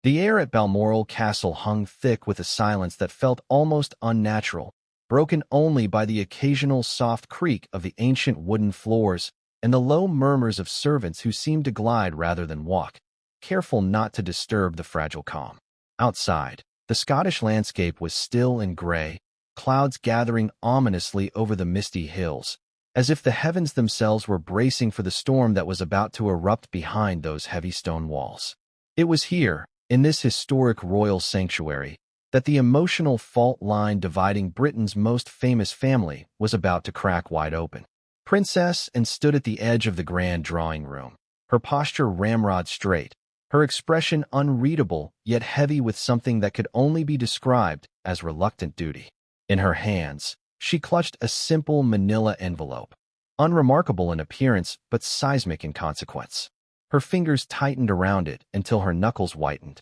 The air at Balmoral Castle hung thick with a silence that felt almost unnatural, broken only by the occasional soft creak of the ancient wooden floors and the low murmurs of servants who seemed to glide rather than walk, careful not to disturb the fragile calm. Outside, the Scottish landscape was still and gray, clouds gathering ominously over the misty hills, as if the heavens themselves were bracing for the storm that was about to erupt behind those heavy stone walls. It was here, in this historic royal sanctuary, that the emotional fault line dividing Britain's most famous family was about to crack wide open. Princess Anne stood at the edge of the grand drawing room, her posture ramrod straight, her expression unreadable yet heavy with something that could only be described as reluctant duty. In her hands, she clutched a simple manila envelope, unremarkable in appearance but seismic in consequence. Her fingers tightened around it until her knuckles whitened.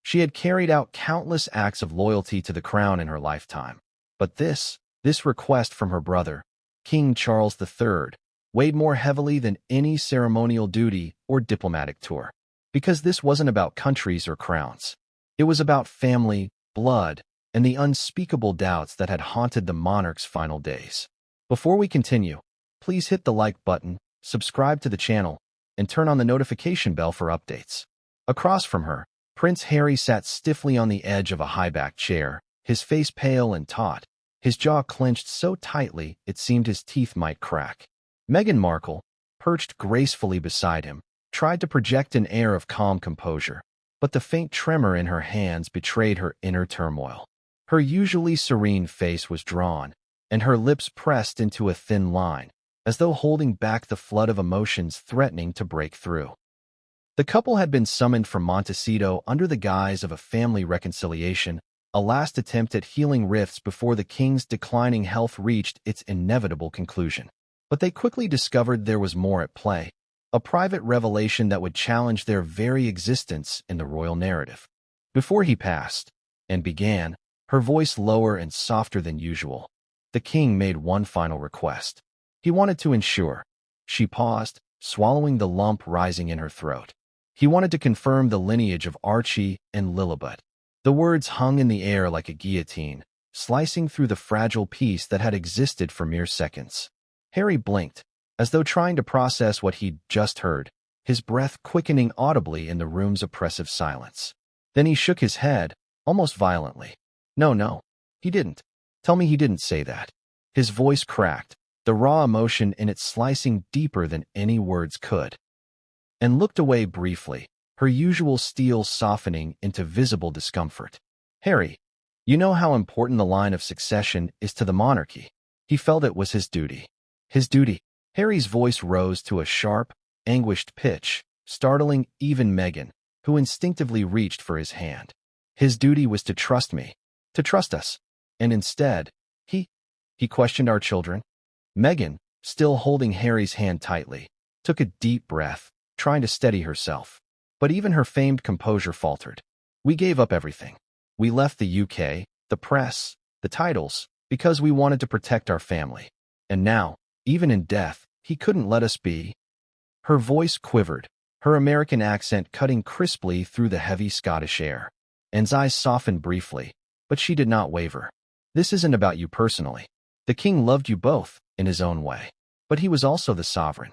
She had carried out countless acts of loyalty to the crown in her lifetime, but this request from her brother, King Charles III, weighed more heavily than any ceremonial duty or diplomatic tour. Because this wasn't about countries or crowns. It was about family, blood, and the unspeakable doubts that had haunted the monarch's final days. Before we continue, please hit the like button, subscribe to the channel, and turn on the notification bell for updates. Across from her, Prince Harry sat stiffly on the edge of a high-backed chair, his face pale and taut, his jaw clenched so tightly it seemed his teeth might crack. Meghan Markle, perched gracefully beside him, tried to project an air of calm composure, but the faint tremor in her hands betrayed her inner turmoil. Her usually serene face was drawn, and her lips pressed into a thin line, as though holding back the flood of emotions threatening to break through. The couple had been summoned from Montecito under the guise of a family reconciliation, a last attempt at healing rifts before the king's declining health reached its inevitable conclusion. But they quickly discovered there was more at play. A private revelation that would challenge their very existence in the royal narrative. Before he passed, and began, her voice lower and softer than usual, the king made one final request. He wanted to ensure. She paused, swallowing the lump rising in her throat. He wanted to confirm the lineage of Archie and Lilibet. The words hung in the air like a guillotine, slicing through the fragile peace that had existed for mere seconds. Harry blinked, as though trying to process what he'd just heard, his breath quickening audibly in the room's oppressive silence. Then he shook his head, almost violently. No, he didn't. Tell me he didn't say that. His voice cracked, the raw emotion in it slicing deeper than any words could. And looked away briefly, her usual steel softening into visible discomfort. Harry, you know how important the line of succession is to the monarchy. He felt it was his duty. His duty. Harry's voice rose to a sharp, anguished pitch, startling even Meghan, who instinctively reached for his hand. His duty was to trust me, to trust us. And instead, he questioned our children. Meghan, still holding Harry's hand tightly, took a deep breath, trying to steady herself. But even her famed composure faltered. We gave up everything. We left the UK, the press, the titles, because we wanted to protect our family. And now, even in death, he couldn't let us be. Her voice quivered, her American accent cutting crisply through the heavy Scottish air. Anne's eyes softened briefly, but she did not waver. This isn't about you personally. The king loved you both, in his own way. But he was also the sovereign.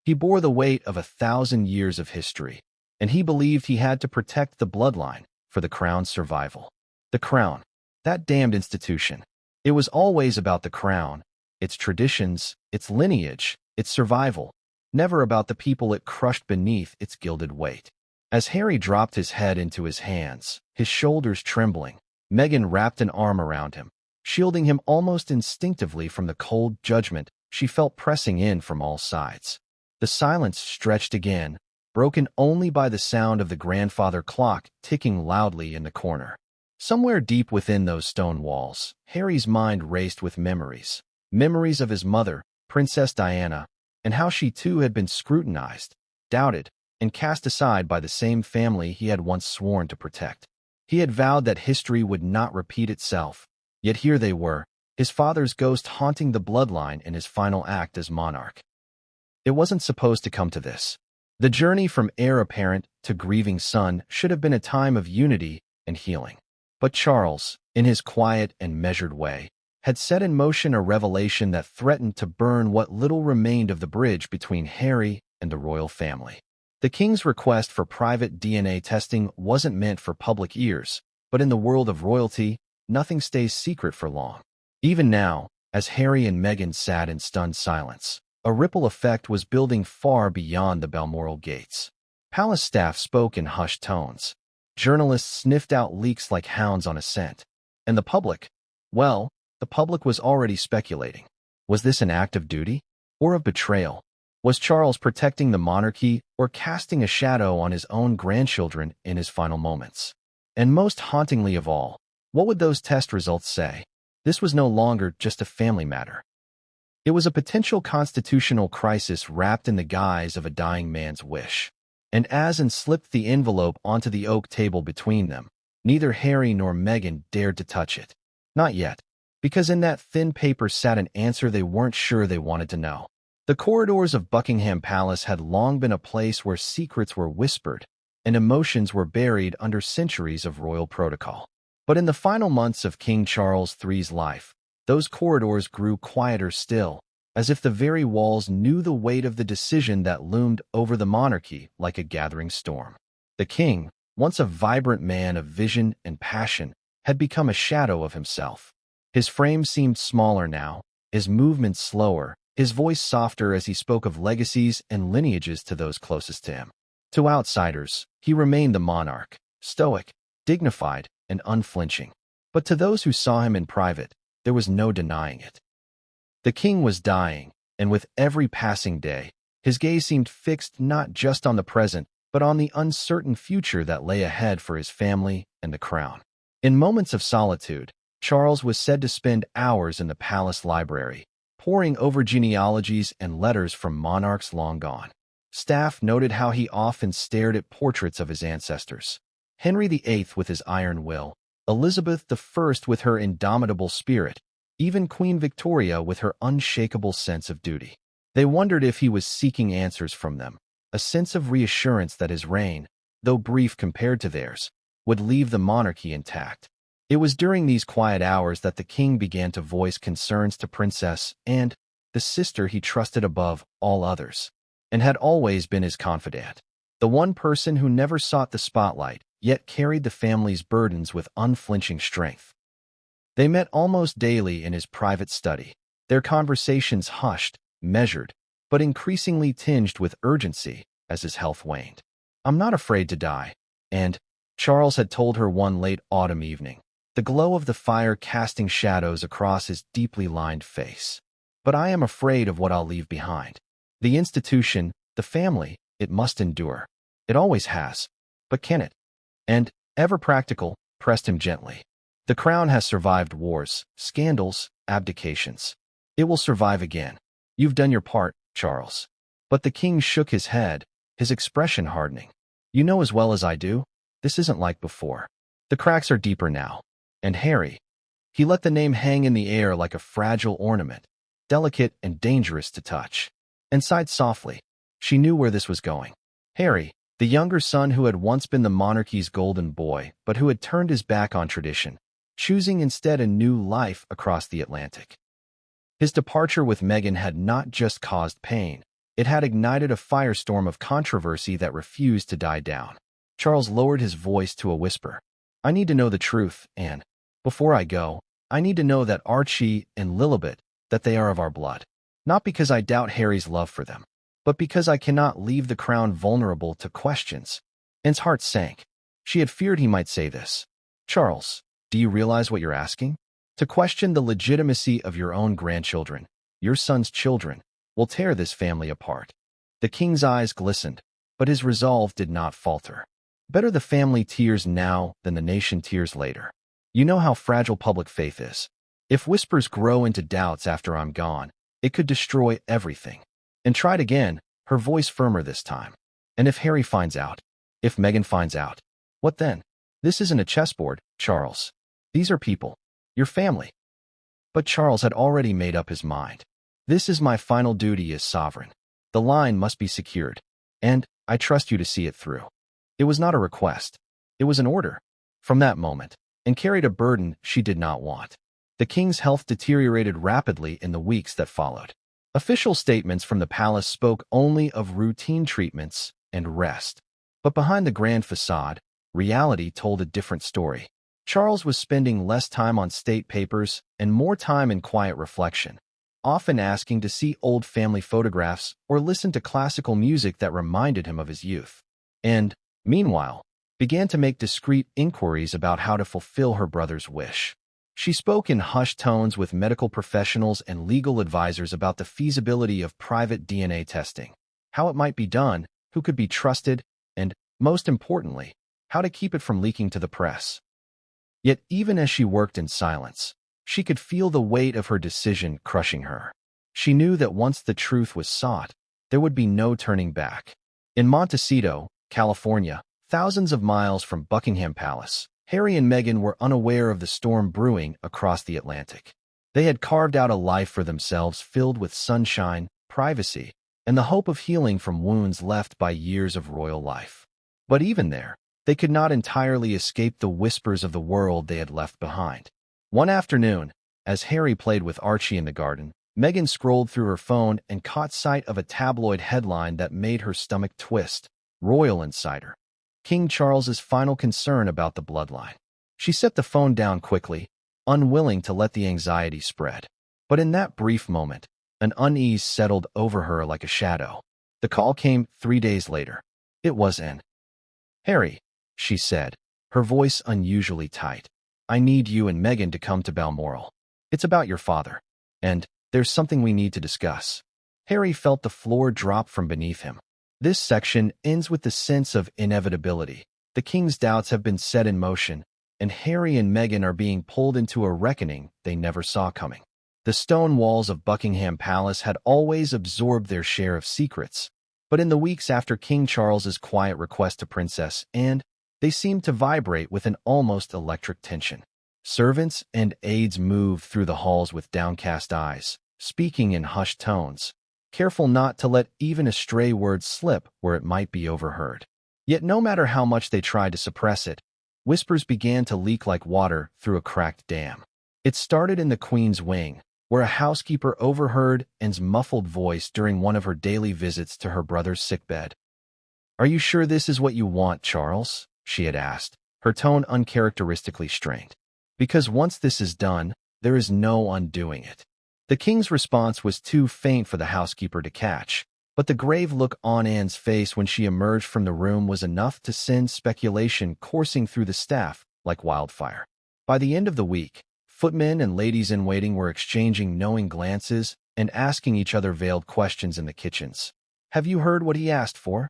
He bore the weight of 1,000 years of history, and he believed he had to protect the bloodline for the crown's survival. The crown, that damned institution. It was always about the crown, its traditions, its lineage, its survival, never about the people it crushed beneath its gilded weight. As Harry dropped his head into his hands, his shoulders trembling, Meghan wrapped an arm around him, shielding him almost instinctively from the cold judgment she felt pressing in from all sides. The silence stretched again, broken only by the sound of the grandfather clock ticking loudly in the corner. Somewhere deep within those stone walls, Harry's mind raced with memories. Memories of his mother, Princess Diana, and how she too had been scrutinized, doubted, and cast aside by the same family he had once sworn to protect. He had vowed that history would not repeat itself, yet here they were, his father's ghost haunting the bloodline in his final act as monarch. It wasn't supposed to come to this. The journey from heir apparent to grieving son should have been a time of unity and healing. But Charles, in his quiet and measured way, had set in motion a revelation that threatened to burn what little remained of the bridge between Harry and the royal family. The king's request for private DNA testing wasn't meant for public ears, but in the world of royalty, nothing stays secret for long. Even now, as Harry and Meghan sat in stunned silence, a ripple effect was building far beyond the Balmoral gates. Palace staff spoke in hushed tones. Journalists sniffed out leaks like hounds on a scent. And the public? Well, the public was already speculating. Was this an act of duty? Or of betrayal? Was Charles protecting the monarchy or casting a shadow on his own grandchildren in his final moments? And most hauntingly of all, what would those test results say? This was no longer just a family matter. It was a potential constitutional crisis wrapped in the guise of a dying man's wish. And as Anne slipped the envelope onto the oak table between them, neither Harry nor Meghan dared to touch it. Not yet, because in that thin paper sat an answer they weren't sure they wanted to know. The corridors of Buckingham Palace had long been a place where secrets were whispered and emotions were buried under centuries of royal protocol. But in the final months of King Charles III's life, those corridors grew quieter still, as if the very walls knew the weight of the decision that loomed over the monarchy like a gathering storm. The king, once a vibrant man of vision and passion, had become a shadow of himself. His frame seemed smaller now, his movements slower, his voice softer as he spoke of legacies and lineages to those closest to him. To outsiders, he remained the monarch, stoic, dignified, and unflinching. But to those who saw him in private, there was no denying it. The king was dying, and with every passing day, his gaze seemed fixed not just on the present, but on the uncertain future that lay ahead for his family and the crown. In moments of solitude, Charles was said to spend hours in the palace library, poring over genealogies and letters from monarchs long gone. Staff noted how he often stared at portraits of his ancestors. Henry VIII with his iron will, Elizabeth I with her indomitable spirit, even Queen Victoria with her unshakable sense of duty. They wondered if he was seeking answers from them, a sense of reassurance that his reign, though brief compared to theirs, would leave the monarchy intact. It was during these quiet hours that the king began to voice concerns to Princess Anne, the sister he trusted above all others, and had always been his confidant. The one person who never sought the spotlight, yet carried the family's burdens with unflinching strength. They met almost daily in his private study, their conversations hushed, measured, but increasingly tinged with urgency as his health waned. "I'm not afraid to die," and Charles had told her one late autumn evening, the glow of the fire casting shadows across his deeply lined face. "But I am afraid of what I'll leave behind. The institution, the family, it must endure. It always has. But can it?" And, ever practical, pressed him gently. "The crown has survived wars, scandals, abdications. It will survive again. You've done your part, Charles." But the king shook his head, his expression hardening. "You know as well as I do, this isn't like before. The cracks are deeper now. And Harry," he let the name hang in the air like a fragile ornament, delicate and dangerous to touch, and sighed softly. She knew where this was going. Harry, the younger son who had once been the monarchy's golden boy, but who had turned his back on tradition, choosing instead a new life across the Atlantic. His departure with Meghan had not just caused pain, it had ignited a firestorm of controversy that refused to die down. Charles lowered his voice to a whisper. "I need to know the truth, Anne. Before I go, I need to know that Archie and Lilibet, that they are of our blood. Not because I doubt Harry's love for them, but because I cannot leave the crown vulnerable to questions." Anne's heart sank. She had feared he might say this. "Charles, do you realize what you're asking? To question the legitimacy of your own grandchildren, your son's children, will tear this family apart." The king's eyes glistened, but his resolve did not falter. "Better the family tears now than the nation tears later. You know how fragile public faith is. If whispers grow into doubts after I'm gone, it could destroy everything." And tried again, her voice firmer this time. "And if Harry finds out? If Meghan finds out? What then? This isn't a chessboard, Charles. These are people. Your family." But Charles had already made up his mind. "This is my final duty as sovereign. The line must be secured. and I trust you to see it through." It was not a request. It was an order. From that moment, and carried a burden she did not want. The king's health deteriorated rapidly in the weeks that followed. Official statements from the palace spoke only of routine treatments and rest. But behind the grand facade, reality told a different story. Charles was spending less time on state papers and more time in quiet reflection, often asking to see old family photographs or listen to classical music that reminded him of his youth. And, meanwhile, began to make discreet inquiries about how to fulfill her brother's wish. She spoke in hushed tones with medical professionals and legal advisors about the feasibility of private DNA testing, how it might be done, who could be trusted, and, most importantly, how to keep it from leaking to the press. Yet even as she worked in silence, she could feel the weight of her decision crushing her. She knew that once the truth was sought, there would be no turning back. In Montecito, California, thousands of miles from Buckingham Palace, Harry and Meghan were unaware of the storm brewing across the Atlantic. They had carved out a life for themselves filled with sunshine, privacy, and the hope of healing from wounds left by years of royal life. But even there, they could not entirely escape the whispers of the world they had left behind. One afternoon, as Harry played with Archie in the garden, Meghan scrolled through her phone and caught sight of a tabloid headline that made her stomach twist. Royal Insider. King Charles's final concern about the bloodline. She set the phone down quickly, unwilling to let the anxiety spread. But in that brief moment, an unease settled over her like a shadow. The call came 3 days later. It was in. "Harry," she said, her voice unusually tight. "I need you and Meghan to come to Balmoral. It's about your father. And there's something we need to discuss." Harry felt the floor drop from beneath him. This section ends with the sense of inevitability. The king's doubts have been set in motion, and Harry and Meghan are being pulled into a reckoning they never saw coming. The stone walls of Buckingham Palace had always absorbed their share of secrets, but in the weeks after King Charles's quiet request to Princess Anne, they seemed to vibrate with an almost electric tension. Servants and aides moved through the halls with downcast eyes, speaking in hushed tones, careful not to let even a stray word slip where it might be overheard. Yet no matter how much they tried to suppress it, whispers began to leak like water through a cracked dam. It started in the Queen's wing, where a housekeeper overheard Anne's muffled voice during one of her daily visits to her brother's sickbed. "Are you sure this is what you want, Charles?" she had asked, her tone uncharacteristically strained. "Because once this is done, there is no undoing it." The king's response was too faint for the housekeeper to catch, but the grave look on Anne's face when she emerged from the room was enough to send speculation coursing through the staff like wildfire. By the end of the week, footmen and ladies-in-waiting were exchanging knowing glances and asking each other veiled questions in the kitchens. "Have you heard what he asked for?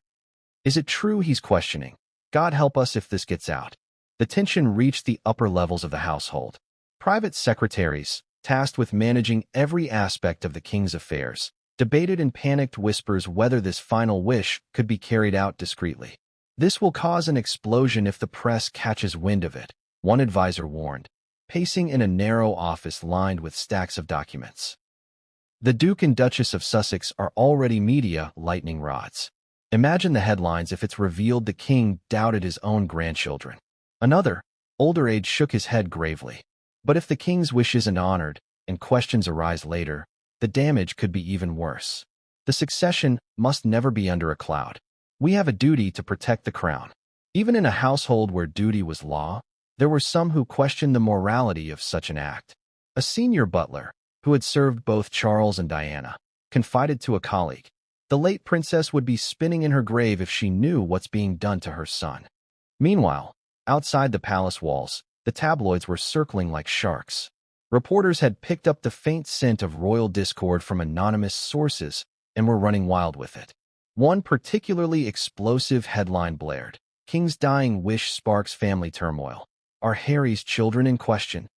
Is it true he's questioning? God help us if this gets out." The tension reached the upper levels of the household. Private secretaries, tasked with managing every aspect of the king's affairs, debated in panicked whispers whether this final wish could be carried out discreetly. "This will cause an explosion if the press catches wind of it," one advisor warned, pacing in a narrow office lined with stacks of documents. "The Duke and Duchess of Sussex are already media lightning rods. Imagine the headlines if it's revealed the king doubted his own grandchildren." Another, older aide shook his head gravely. "But if the king's wish isn't honored, and questions arise later, the damage could be even worse. The succession must never be under a cloud. We have a duty to protect the crown." Even in a household where duty was law, there were some who questioned the morality of such an act. A senior butler, who had served both Charles and Diana, confided to a colleague, "The late princess would be spinning in her grave if she knew what's being done to her son." Meanwhile, outside the palace walls, the tabloids were circling like sharks. Reporters had picked up the faint scent of royal discord from anonymous sources and were running wild with it. One particularly explosive headline blared, "King's dying wish sparks family turmoil. Are Harry's children in question?"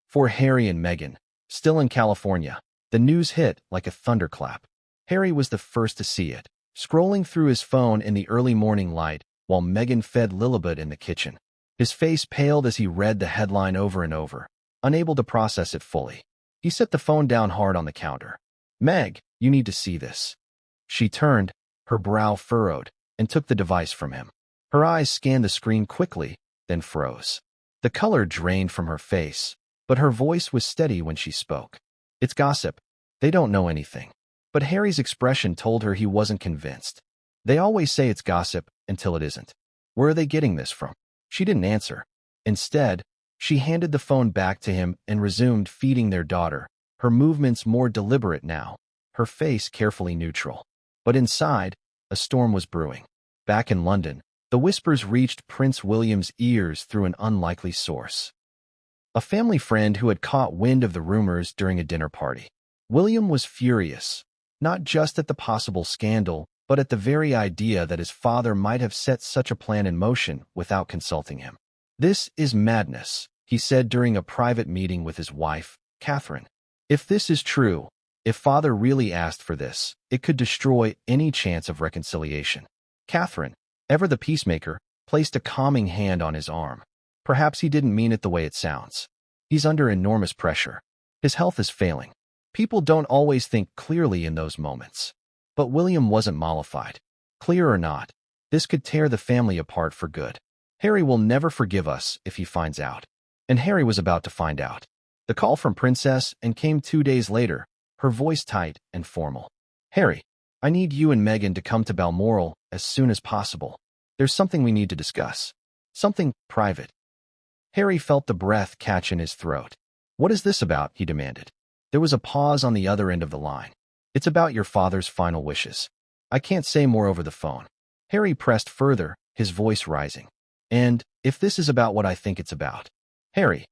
For Harry and Meghan, still in California, the news hit like a thunderclap. Harry was the first to see it, scrolling through his phone in the early morning light while Meghan fed Lilibet in the kitchen. His face paled as he read the headline over and over, unable to process it fully. He set the phone down hard on the counter. "Meg, you need to see this." She turned, her brow furrowed, and took the device from him. Her eyes scanned the screen quickly, then froze. The color drained from her face, but her voice was steady when she spoke. "It's gossip. They don't know anything." But Harry's expression told her he wasn't convinced. "They always say it's gossip until it isn't. Where are they getting this from?" She didn't answer. Instead, she handed the phone back to him and resumed feeding their daughter, her movements more deliberate now, her face carefully neutral. But inside, a storm was brewing. Back in London, the whispers reached Prince William's ears through an unlikely source. A family friend who had caught wind of the rumors during a dinner party. William was furious, not just at the possible scandal, but at the very idea that his father might have set such a plan in motion without consulting him. "This is madness," he said during a private meeting with his wife, Catherine. "If this is true, if father really asked for this, it could destroy any chance of reconciliation." Catherine, ever the peacemaker, placed a calming hand on his arm. "Perhaps he didn't mean it the way it sounds. He's under enormous pressure. His health is failing. People don't always think clearly in those moments." But William wasn't mollified. "Clear or not, this could tear the family apart for good. Harry will never forgive us if he finds out." And Harry was about to find out. The call from Princess and came 2 days later, her voice tight and formal. "Harry, I need you and Meghan to come to Balmoral as soon as possible. There's something we need to discuss. Something private." Harry felt the breath catch in his throat. "What is this about?" he demanded. There was a pause on the other end of the line. "It's about your father's final wishes. I can't say more over the phone." Harry pressed further, his voice rising. "And if this is about what I think it's about." "Harry,"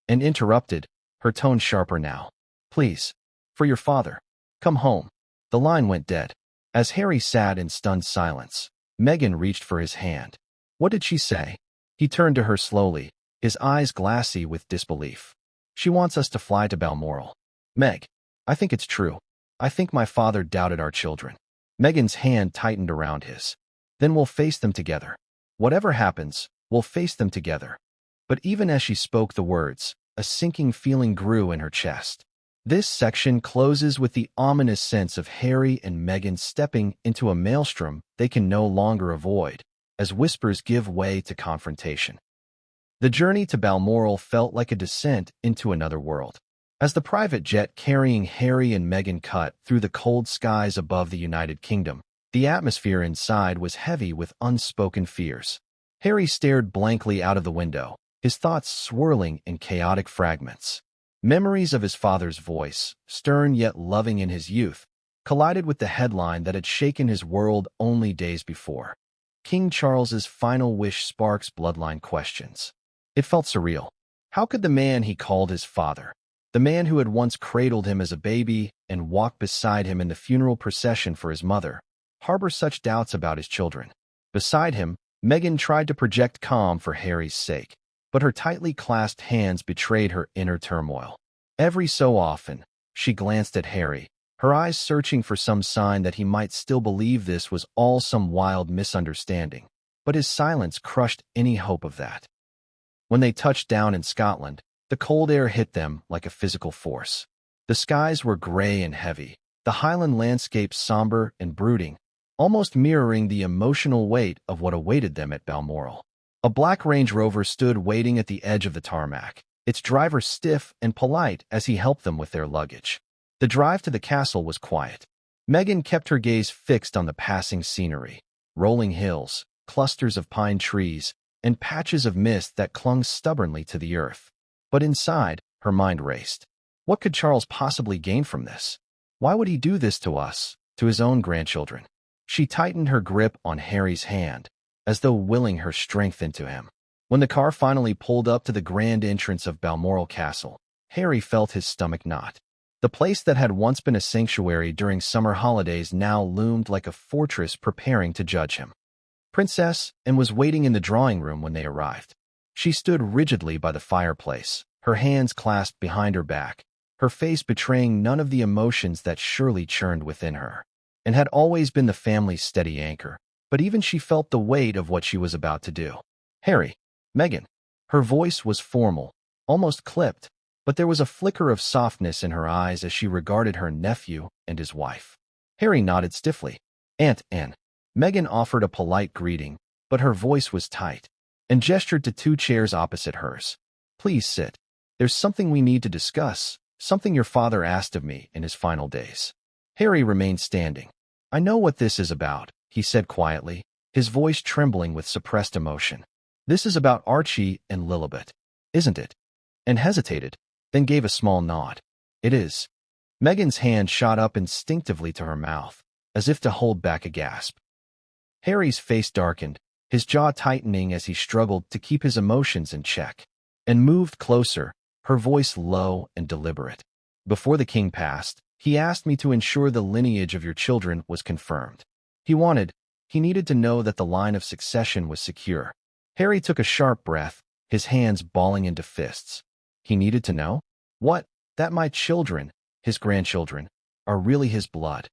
and interrupted, her tone sharper now. "Please, for your father, come home." The line went dead. As Harry sat in stunned silence, Meghan reached for his hand. "What did she say?" He turned to her slowly, his eyes glassy with disbelief. "She wants us to fly to Balmoral. Meg, I think it's true. I think my father doubted our children." Meghan's hand tightened around his. "Then we'll face them together. Whatever happens, we'll face them together." But even as she spoke the words, a sinking feeling grew in her chest. This section closes with the ominous sense of Harry and Meghan stepping into a maelstrom they can no longer avoid, as whispers give way to confrontation. The journey to Balmoral felt like a descent into another world. As the private jet carrying Harry and Meghan cut through the cold skies above the United Kingdom, the atmosphere inside was heavy with unspoken fears. Harry stared blankly out of the window, his thoughts swirling in chaotic fragments. Memories of his father's voice, stern yet loving in his youth, collided with the headline that had shaken his world only days before. King Charles's final wish sparks bloodline questions. It felt surreal. How could the man he called his father, the man who had once cradled him as a baby and walked beside him in the funeral procession for his mother, harbor such doubts about his children? Beside him, Meghan tried to project calm for Harry's sake, but her tightly clasped hands betrayed her inner turmoil. Every so often, she glanced at Harry, her eyes searching for some sign that he might still believe this was all some wild misunderstanding, but his silence crushed any hope of that. When they touched down in Scotland, the cold air hit them like a physical force. The skies were gray and heavy, the Highland landscape somber and brooding, almost mirroring the emotional weight of what awaited them at Balmoral. A black Range Rover stood waiting at the edge of the tarmac, its driver stiff and polite as he helped them with their luggage. The drive to the castle was quiet. Meghan kept her gaze fixed on the passing scenery, rolling hills, clusters of pine trees, and patches of mist that clung stubbornly to the earth. But inside, her mind raced. What could Charles possibly gain from this? Why would he do this to us, to his own grandchildren? She tightened her grip on Harry's hand, as though willing her strength into him. When the car finally pulled up to the grand entrance of Balmoral Castle, Harry felt his stomach knot. The place that had once been a sanctuary during summer holidays now loomed like a fortress preparing to judge him. Princess Anne was waiting in the drawing room when they arrived. She stood rigidly by the fireplace, her hands clasped behind her back, her face betraying none of the emotions that surely churned within her, and had always been the family's steady anchor. But even she felt the weight of what she was about to do. "Harry, Meghan." Her voice was formal, almost clipped, but there was a flicker of softness in her eyes as she regarded her nephew and his wife. Harry nodded stiffly. "Aunt Anne." Meghan offered a polite greeting, but her voice was tight, and gestured to 2 chairs opposite hers. Please sit. There's something we need to discuss, something your father asked of me in his final days. Harry remained standing. I know what this is about, he said quietly, his voice trembling with suppressed emotion. This is about Archie and Lilibet, isn't it? And hesitated, then gave a small nod. It is. Meghan's hand shot up instinctively to her mouth, as if to hold back a gasp. Harry's face darkened, his jaw tightening as he struggled to keep his emotions in check, and moved closer, her voice low and deliberate. Before the king passed, he asked me to ensure the lineage of your children was confirmed. He needed to know that the line of succession was secure. Harry took a sharp breath, his hands balling into fists. He needed to know? What? That my children, his grandchildren, are really his blood.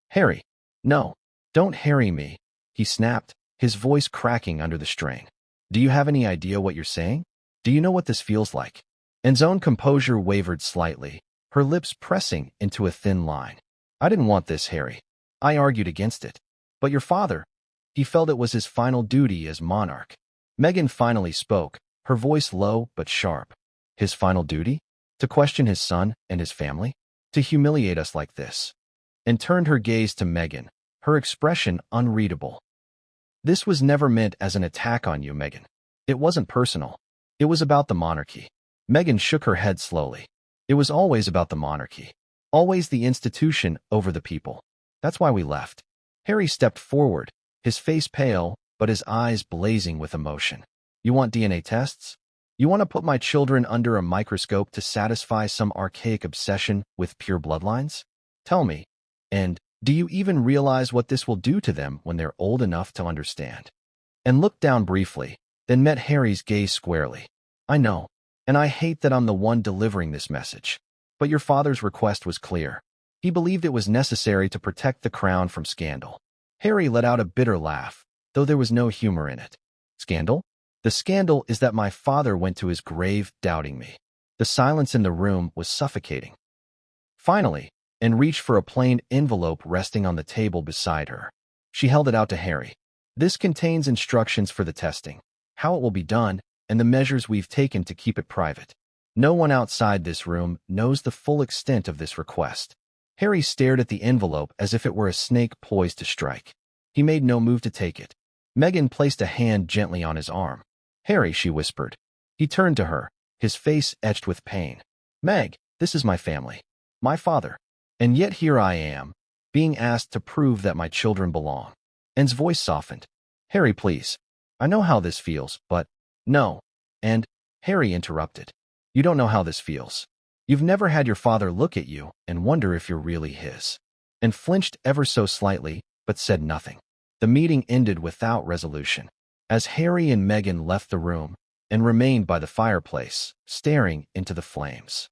Harry, no, don't harry me, he snapped, his voice cracking under the strain. Do you have any idea what you're saying? Do you know what this feels like? Anne's own composure wavered slightly, her lips pressing into a thin line. I didn't want this, Harry. I argued against it. But your father, he felt it was his final duty as monarch. Meghan finally spoke, her voice low but sharp. His final duty? To question his son and his family? To humiliate us like this? And turned her gaze to Meghan, her expression unreadable. This was never meant as an attack on you, Meghan. It wasn't personal. It was about the monarchy. Meghan shook her head slowly. It was always about the monarchy. Always the institution over the people. That's why we left. Harry stepped forward, his face pale, but his eyes blazing with emotion. You want DNA tests? You want to put my children under a microscope to satisfy some archaic obsession with pure bloodlines? Tell me. And do you even realize what this will do to them when they're old enough to understand? And looked down briefly, then met Harry's gaze squarely. I know, and I hate that I'm the one delivering this message. But your father's request was clear. He believed it was necessary to protect the crown from scandal. Harry let out a bitter laugh, though there was no humor in it. Scandal? The scandal is that my father went to his grave doubting me. The silence in the room was suffocating. Finally, Anne reached for a plain envelope resting on the table beside her. She held it out to Harry. This contains instructions for the testing, how it will be done, and the measures we've taken to keep it private. No one outside this room knows the full extent of this request. Harry stared at the envelope as if it were a snake poised to strike. He made no move to take it. Meghan placed a hand gently on his arm. Harry, she whispered. He turned to her, his face etched with pain. Meg, this is my family. My father. And yet here I am, being asked to prove that my children belong. Anne's voice softened. Harry, please. I know how this feels, but... No. And... Harry interrupted. You don't know how this feels. You've never had your father look at you and wonder if you're really his. And flinched ever so slightly, but said nothing. The meeting ended without resolution. As Harry and Meghan left the room and remained by the fireplace, staring into the flames.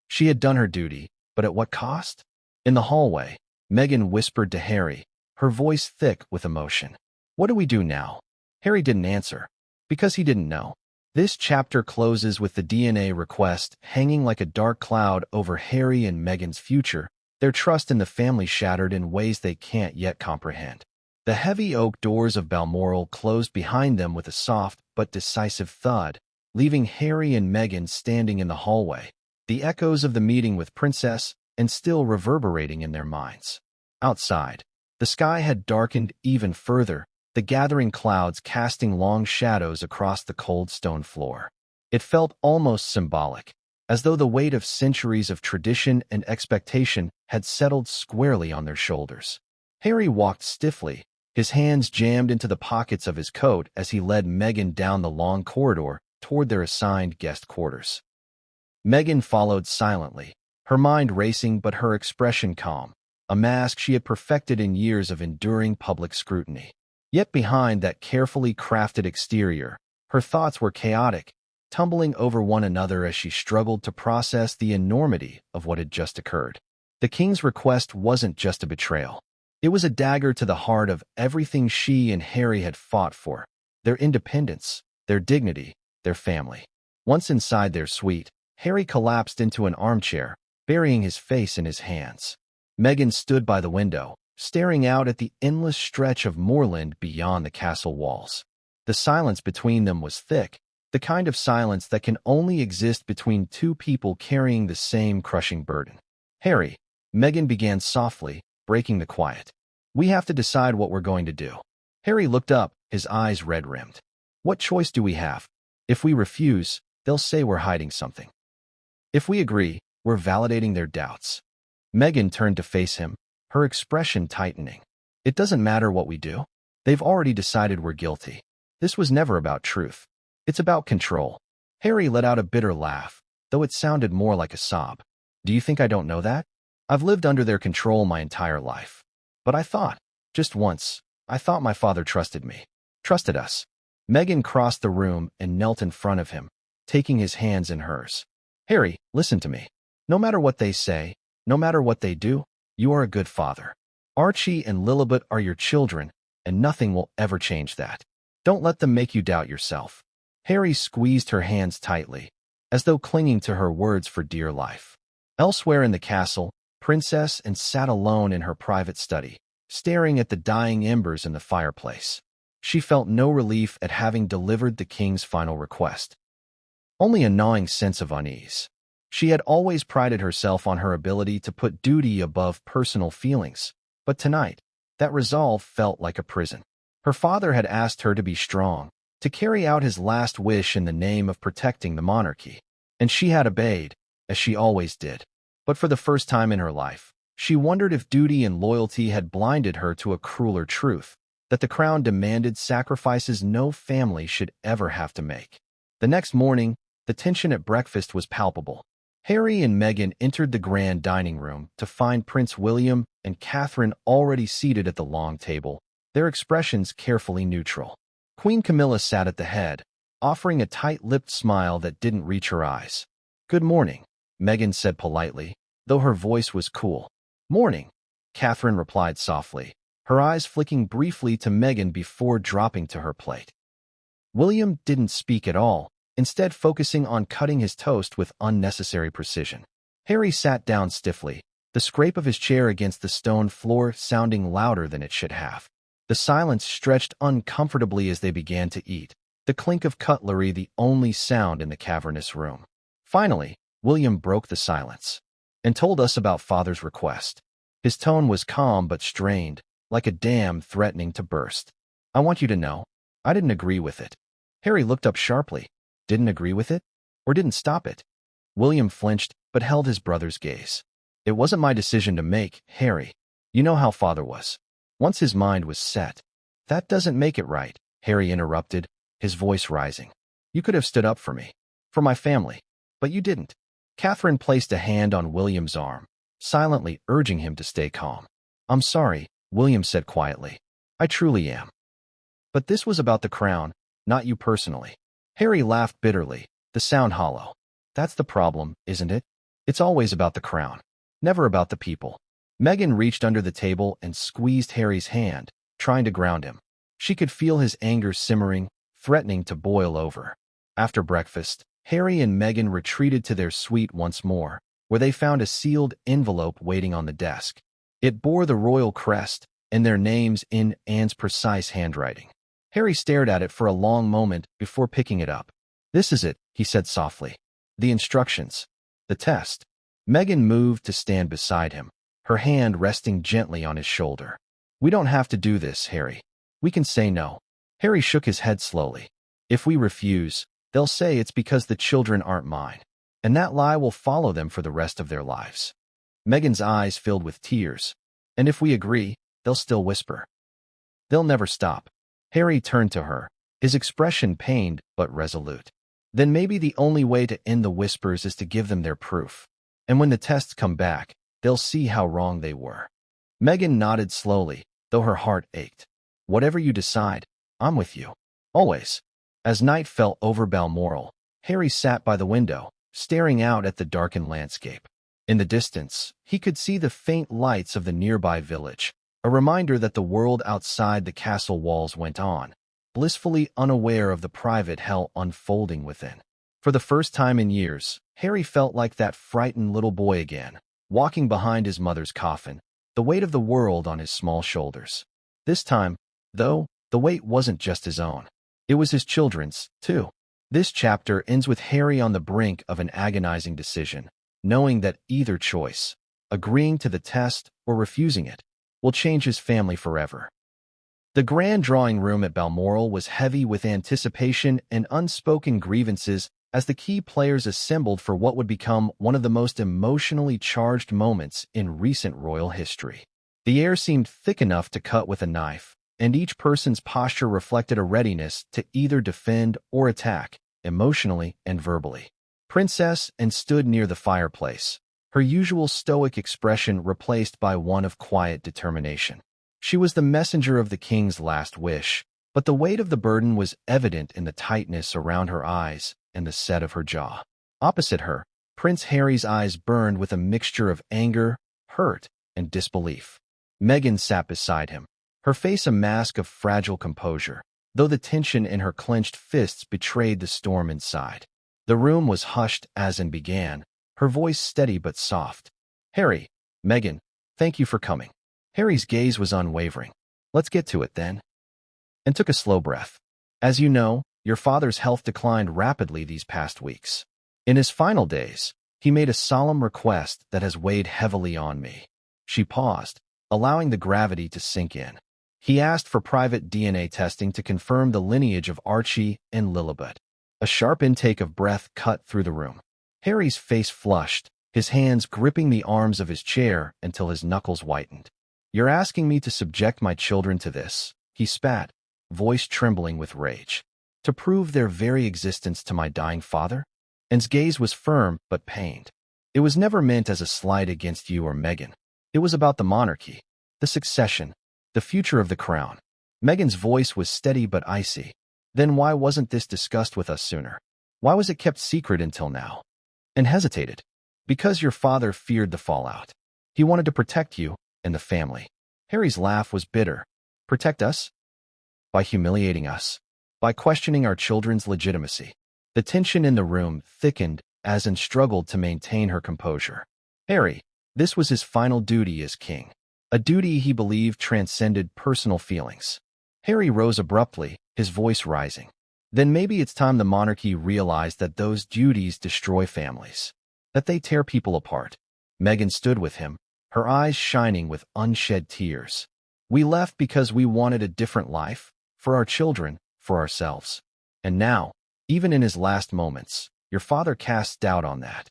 She had done her duty, but at what cost? In the hallway, Meghan whispered to Harry, her voice thick with emotion. What do we do now? Harry didn't answer, because he didn't know. This chapter closes with the DNA request hanging like a dark cloud over Harry and Meghan's future, their trust in the family shattered in ways they can't yet comprehend. The heavy oak doors of Balmoral closed behind them with a soft but decisive thud, leaving Harry and Meghan standing in the hallway, the echoes of the meeting with Princess and still reverberating in their minds. Outside, the sky had darkened even further, the gathering clouds casting long shadows across the cold stone floor. It felt almost symbolic, as though the weight of centuries of tradition and expectation had settled squarely on their shoulders. Harry walked stiffly, his hands jammed into the pockets of his coat as he led Meghan down the long corridor toward their assigned guest quarters. Meghan followed silently, her mind racing but her expression calm, a mask she had perfected in years of enduring public scrutiny. Yet behind that carefully crafted exterior, her thoughts were chaotic, tumbling over one another as she struggled to process the enormity of what had just occurred. The king's request wasn't just a betrayal. It was a dagger to the heart of everything she and Harry had fought for, their independence, their dignity, their family. Once inside their suite, Harry collapsed into an armchair, burying his face in his hands. Meghan stood by the window, staring out at the endless stretch of moorland beyond the castle walls. The silence between them was thick, the kind of silence that can only exist between two people carrying the same crushing burden. "Harry," Meghan began softly, breaking the quiet. "We have to decide what we're going to do." Harry looked up, his eyes red-rimmed. "What choice do we have? If we refuse, they'll say we're hiding something. If we agree, we're validating their doubts." Meghan turned to face him, her expression tightening. "It doesn't matter what we do. They've already decided we're guilty. This was never about truth. It's about control." Harry let out a bitter laugh, though it sounded more like a sob. "Do you think I don't know that? I've lived under their control my entire life. But I thought, just once, I thought my father trusted me. Trusted us." Meghan crossed the room and knelt in front of him, taking his hands in hers. "Harry, listen to me. No matter what they say, no matter what they do, you are a good father. Archie and Lilibet are your children, and nothing will ever change that. Don't let them make you doubt yourself." Harry squeezed her hands tightly, as though clinging to her words for dear life. Elsewhere in the castle, Princess Anne sat alone in her private study, staring at the dying embers in the fireplace. She felt no relief at having delivered the king's final request, only a gnawing sense of unease. She had always prided herself on her ability to put duty above personal feelings, but tonight, that resolve felt like a prison. Her father had asked her to be strong, to carry out his last wish in the name of protecting the monarchy, and she had obeyed, as she always did. But for the first time in her life, she wondered if duty and loyalty had blinded her to a crueler truth, that the crown demanded sacrifices no family should ever have to make. The next morning, the tension at breakfast was palpable. Harry and Meghan entered the grand dining room to find Prince William and Catherine already seated at the long table, their expressions carefully neutral. Queen Camilla sat at the head, offering a tight-lipped smile that didn't reach her eyes. "Good morning," Meghan said politely, though her voice was cool. "Morning," Catherine replied softly, her eyes flicking briefly to Meghan before dropping to her plate. William didn't speak at all, instead focusing on cutting his toast with unnecessary precision. Harry sat down stiffly, the scrape of his chair against the stone floor sounding louder than it should have. The silence stretched uncomfortably as they began to eat, the clink of cutlery the only sound in the cavernous room. Finally, William broke the silence and told us about Father's request. His tone was calm but strained, like a dam threatening to burst. "I want you to know, I didn't agree with it." Harry looked up sharply. "Didn't agree with it? Or didn't stop it?" William flinched, but held his brother's gaze. "It wasn't my decision to make, Harry. You know how Father was. Once his mind was set." "That doesn't make it right," Harry interrupted, his voice rising. "You could have stood up for me, for my family, but you didn't." Catherine placed a hand on William's arm, silently urging him to stay calm. "I'm sorry," William said quietly. "I truly am. But this was about the crown, not you personally." Harry laughed bitterly, the sound hollow. "That's the problem, isn't it? It's always about the crown, never about the people." Meghan reached under the table and squeezed Harry's hand, trying to ground him. She could feel his anger simmering, threatening to boil over. After breakfast, Harry and Meghan retreated to their suite once more, where they found a sealed envelope waiting on the desk. It bore the royal crest and their names in Anne's precise handwriting. Harry stared at it for a long moment before picking it up. "This is it," he said softly. "The instructions. The test." Meghan moved to stand beside him, her hand resting gently on his shoulder. "We don't have to do this, Harry. We can say no." Harry shook his head slowly. "If we refuse, they'll say it's because the children aren't mine, and that lie will follow them for the rest of their lives." Meghan's eyes filled with tears. "And if we agree, they'll still whisper. They'll never stop." Harry turned to her, his expression pained but resolute. "Then maybe the only way to end the whispers is to give them their proof. And when the tests come back, they'll see how wrong they were." Meghan nodded slowly, though her heart ached. "Whatever you decide, I'm with you. Always." As night fell over Balmoral, Harry sat by the window, staring out at the darkened landscape. In the distance, he could see the faint lights of the nearby village, a reminder that the world outside the castle walls went on, blissfully unaware of the private hell unfolding within. For the first time in years, Harry felt like that frightened little boy again, walking behind his mother's coffin, the weight of the world on his small shoulders. This time, though, the weight wasn't just his own. It was his children's, too. This chapter ends with Harry on the brink of an agonizing decision, knowing that either choice, agreeing to the test or refusing it, will change his family forever. The grand drawing room at Balmoral was heavy with anticipation and unspoken grievances as the key players assembled for what would become one of the most emotionally charged moments in recent royal history. The air seemed thick enough to cut with a knife, and each person's posture reflected a readiness to either defend or attack, emotionally and verbally. Princess Anne stood near the fireplace, her usual stoic expression replaced by one of quiet determination. She was the messenger of the king's last wish, but the weight of the burden was evident in the tightness around her eyes and the set of her jaw. Opposite her, Prince Harry's eyes burned with a mixture of anger, hurt, and disbelief. Meghan sat beside him, her face a mask of fragile composure, though the tension in her clenched fists betrayed the storm inside. The room was hushed as Anne began, her voice steady but soft. "Harry, Meghan, thank you for coming." Harry's gaze was unwavering. "Let's get to it, then." And took a slow breath. "As you know, your father's health declined rapidly these past weeks. In his final days, he made a solemn request that has weighed heavily on me." She paused, allowing the gravity to sink in. "He asked for private DNA testing to confirm the lineage of Archie and Lilibet." A sharp intake of breath cut through the room. Harry's face flushed, his hands gripping the arms of his chair until his knuckles whitened. "You're asking me to subject my children to this," he spat, voice trembling with rage. "To prove their very existence to my dying father?" Anne's gaze was firm but pained. "It was never meant as a slight against you or Meghan. It was about the monarchy, the succession, the future of the crown." Meghan's voice was steady but icy. "Then why wasn't this discussed with us sooner? Why was it kept secret until now?" And hesitated. "Because your father feared the fallout. He wanted to protect you and the family." Harry's laugh was bitter. "Protect us? By humiliating us? By questioning our children's legitimacy?" The tension in the room thickened as Anne struggled to maintain her composure. Harry, this was his final duty as king. A duty he believed transcended personal feelings. Harry rose abruptly, his voice rising. "Then maybe it's time the monarchy realized that those duties destroy families, that they tear people apart." Meghan stood with him, her eyes shining with unshed tears. "We left because we wanted a different life, for our children, for ourselves. And now, even in his last moments, your father casts doubt on that."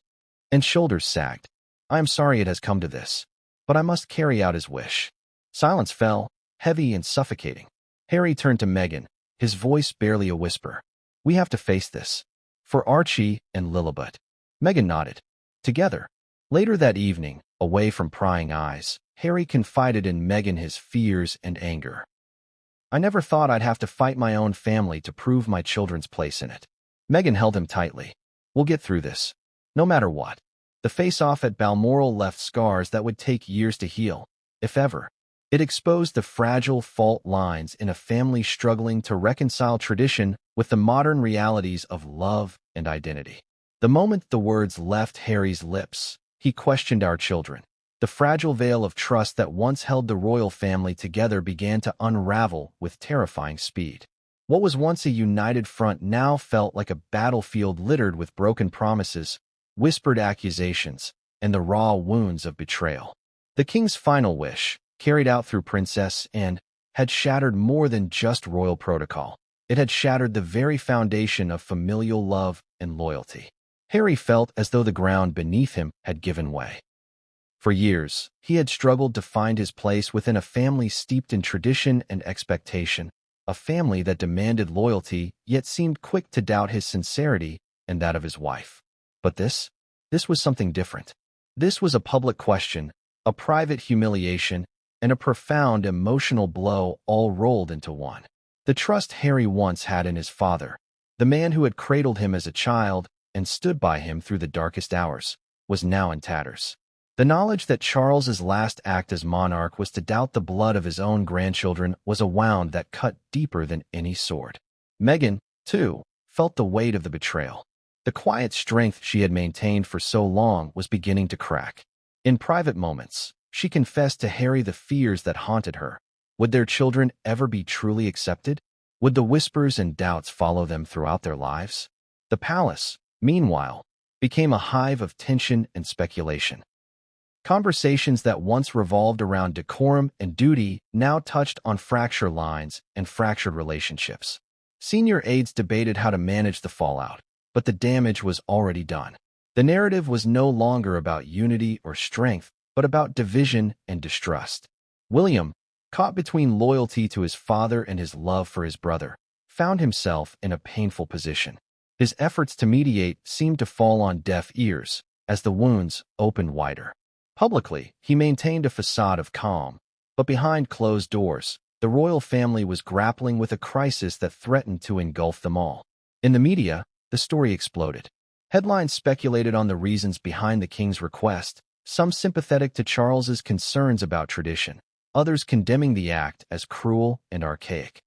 And shoulders sagged. "I am sorry it has come to this, but I must carry out his wish." Silence fell, heavy and suffocating. Harry turned to Meghan, his voice barely a whisper. "We have to face this. For Archie and Lilibet." Meghan nodded. Together. Later that evening, away from prying eyes, Harry confided in Meghan his fears and anger. "I never thought I'd have to fight my own family to prove my children's place in it." Meghan held him tightly. "We'll get through this, no matter what." The face-off at Balmoral left scars that would take years to heal, if ever. It exposed the fragile fault lines in a family struggling to reconcile tradition with the modern realities of love and identity. The moment the words left Harry's lips, he questioned our children. The fragile veil of trust that once held the royal family together began to unravel with terrifying speed. What was once a united front now felt like a battlefield littered with broken promises, whispered accusations, and the raw wounds of betrayal. The king's final wish, carried out through Princess Anne, had shattered more than just royal protocol. It had shattered the very foundation of familial love and loyalty. Harry felt as though the ground beneath him had given way. For years, he had struggled to find his place within a family steeped in tradition and expectation, a family that demanded loyalty yet seemed quick to doubt his sincerity and that of his wife. But this was something different. This was a public question, a private humiliation, and a profound emotional blow all rolled into one. The trust Harry once had in his father, the man who had cradled him as a child and stood by him through the darkest hours, was now in tatters. The knowledge that Charles's last act as monarch was to doubt the blood of his own grandchildren was a wound that cut deeper than any sword. Meghan, too, felt the weight of the betrayal. The quiet strength she had maintained for so long was beginning to crack. In private moments, She confessed to Harry the fears that haunted her. Would their children ever be truly accepted? Would the whispers and doubts follow them throughout their lives? The palace, meanwhile, became a hive of tension and speculation. Conversations that once revolved around decorum and duty now touched on fractured lines and fractured relationships. Senior aides debated how to manage the fallout, but the damage was already done. The narrative was no longer about unity or strength, but about division and distrust. William, caught between loyalty to his father and his love for his brother, found himself in a painful position. His efforts to mediate seemed to fall on deaf ears as the wounds opened wider. Publicly, he maintained a facade of calm, but behind closed doors, the royal family was grappling with a crisis that threatened to engulf them all. In the media, the story exploded. Headlines speculated on the reasons behind the king's request, some sympathetic to Charles's concerns about tradition, others condemning the act as cruel and archaic.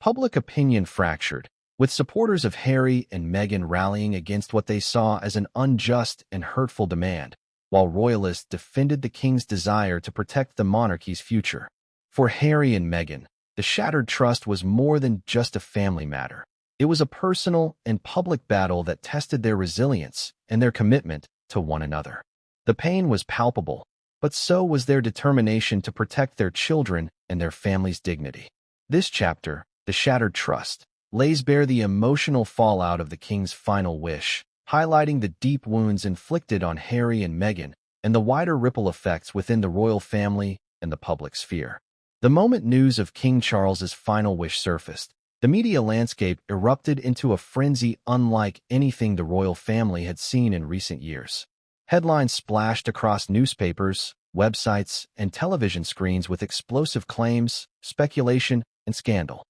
Public opinion fractured, with supporters of Harry and Meghan rallying against what they saw as an unjust and hurtful demand, while royalists defended the king's desire to protect the monarchy's future. For Harry and Meghan, the shattered trust was more than just a family matter. It was a personal and public battle that tested their resilience and their commitment to one another. The pain was palpable, but so was their determination to protect their children and their family's dignity. This chapter, The Shattered Trust, lays bare the emotional fallout of the king's final wish, highlighting the deep wounds inflicted on Harry and Meghan and the wider ripple effects within the royal family and the public sphere. The moment news of King Charles's final wish surfaced, the media landscape erupted into a frenzy unlike anything the royal family had seen in recent years. Headlines splashed across newspapers, websites, and television screens with explosive claims, speculation, and scandal.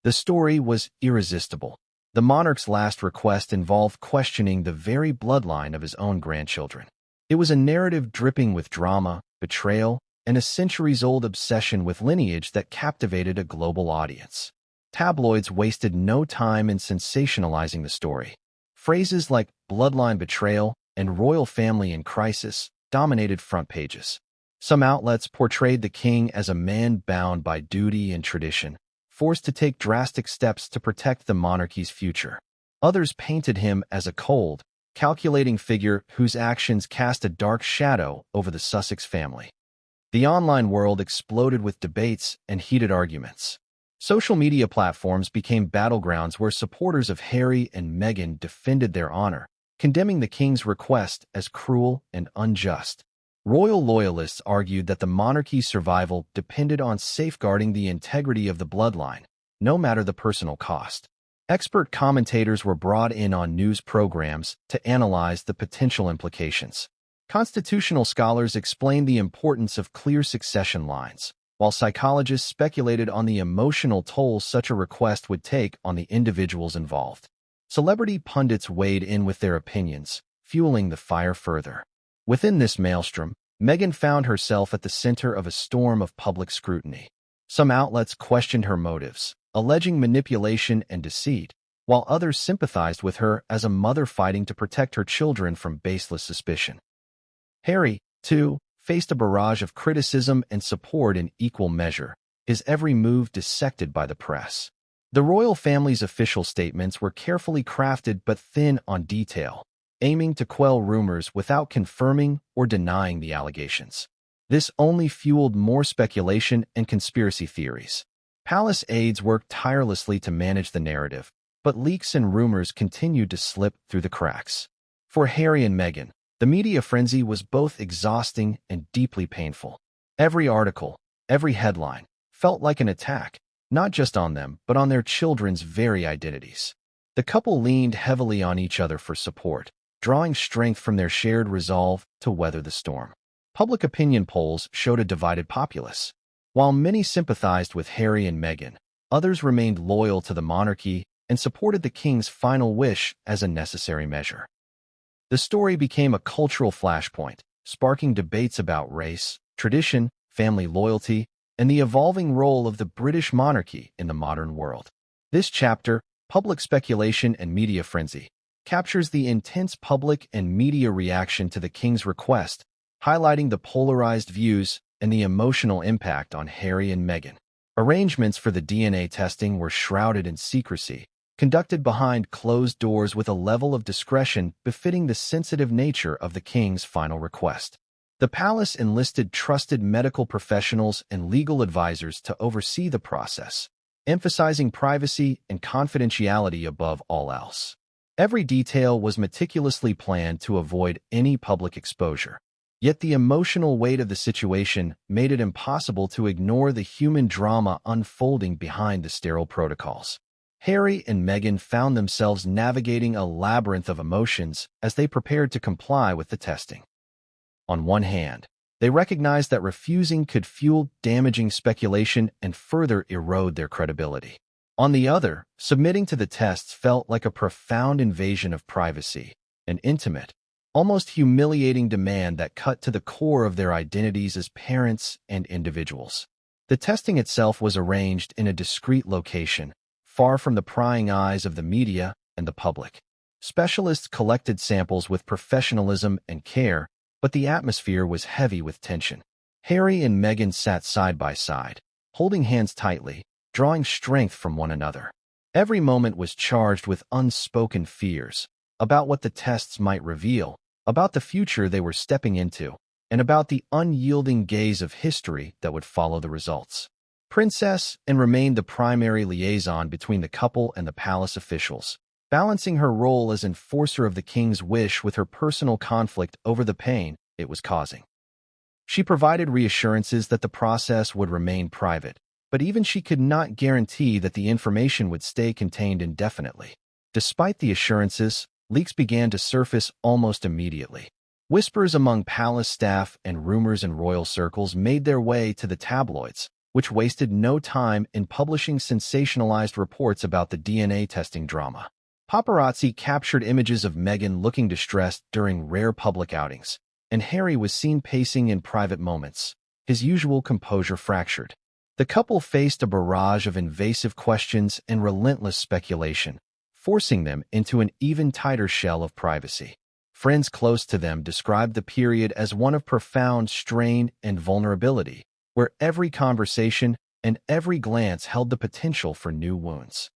The story was irresistible. The monarch's last request involved questioning the very bloodline of his own grandchildren. It was a narrative dripping with drama, betrayal, and a centuries-old obsession with lineage that captivated a global audience. Tabloids wasted no time in sensationalizing the story. Phrases like bloodline betrayal and royal family in crisis dominated front pages. Some outlets portrayed the king as a man bound by duty and tradition, forced to take drastic steps to protect the monarchy's future. Others painted him as a cold, calculating figure whose actions cast a dark shadow over the Sussex family. The online world exploded with debates and heated arguments. Social media platforms became battlegrounds where supporters of Harry and Meghan defended their honor, condemning the king's request as cruel and unjust. Royal loyalists argued that the monarchy's survival depended on safeguarding the integrity of the bloodline, no matter the personal cost. Expert commentators were brought in on news programs to analyze the potential implications. Constitutional scholars explained the importance of clear succession lines, while psychologists speculated on the emotional toll such a request would take on the individuals involved. Celebrity pundits weighed in with their opinions, fueling the fire further. Within this maelstrom, Meghan found herself at the center of a storm of public scrutiny. Some outlets questioned her motives, alleging manipulation and deceit, while others sympathized with her as a mother fighting to protect her children from baseless suspicion. Harry, too, faced a barrage of criticism and support in equal measure, his every move dissected by the press. The royal family's official statements were carefully crafted but thin on detail, aiming to quell rumors without confirming or denying the allegations. This only fueled more speculation and conspiracy theories. Palace aides worked tirelessly to manage the narrative, but leaks and rumors continued to slip through the cracks. For Harry and Meghan, the media frenzy was both exhausting and deeply painful. Every article, every headline, felt like an attack, not just on them, but on their children's very identities. The couple leaned heavily on each other for support, drawing strength from their shared resolve to weather the storm. Public opinion polls showed a divided populace. While many sympathized with Harry and Meghan, others remained loyal to the monarchy and supported the king's final wish as a necessary measure. The story became a cultural flashpoint, sparking debates about race, tradition, family loyalty, and the evolving role of the British monarchy in the modern world. This chapter, Public Speculation and Media Frenzy, captures the intense public and media reaction to the king's request highlighting the polarized views and the emotional impact on Harry and Meghan. Arrangements for the DNA testing were shrouded in secrecy, conducted behind closed doors with a level of discretion befitting the sensitive nature of the king's final request. The palace enlisted trusted medical professionals and legal advisors to oversee the process, emphasizing privacy and confidentiality above all else. Every detail was meticulously planned to avoid any public exposure. Yet the emotional weight of the situation made it impossible to ignore the human drama unfolding behind the sterile protocols. Harry and Meghan found themselves navigating a labyrinth of emotions as they prepared to comply with the testing. On one hand, they recognized that refusing could fuel damaging speculation and further erode their credibility. On the other, submitting to the tests felt like a profound invasion of privacy, an intimate, almost humiliating demand that cut to the core of their identities as parents and individuals. The testing itself was arranged in a discreet location, far from the prying eyes of the media and the public. Specialists collected samples with professionalism and care, but the atmosphere was heavy with tension. Harry and Meghan sat side by side, holding hands tightly, drawing strength from one another. Every moment was charged with unspoken fears about what the tests might reveal, about the future they were stepping into, and about the unyielding gaze of history that would follow the results. Princess Anne remained the primary liaison between the couple and the palace officials, balancing her role as enforcer of the king's wish with her personal conflict over the pain it was causing. She provided reassurances that the process would remain private, but even she could not guarantee that the information would stay contained indefinitely. Despite the assurances, leaks began to surface almost immediately. Whispers among palace staff and rumors in royal circles made their way to the tabloids, which wasted no time in publishing sensationalized reports about the DNA testing drama. Paparazzi captured images of Meghan looking distressed during rare public outings, and Harry was seen pacing in private moments, his usual composure fractured. The couple faced a barrage of invasive questions and relentless speculation, forcing them into an even tighter shell of privacy. Friends close to them described the period as one of profound strain and vulnerability, where every conversation and every glance held the potential for new wounds.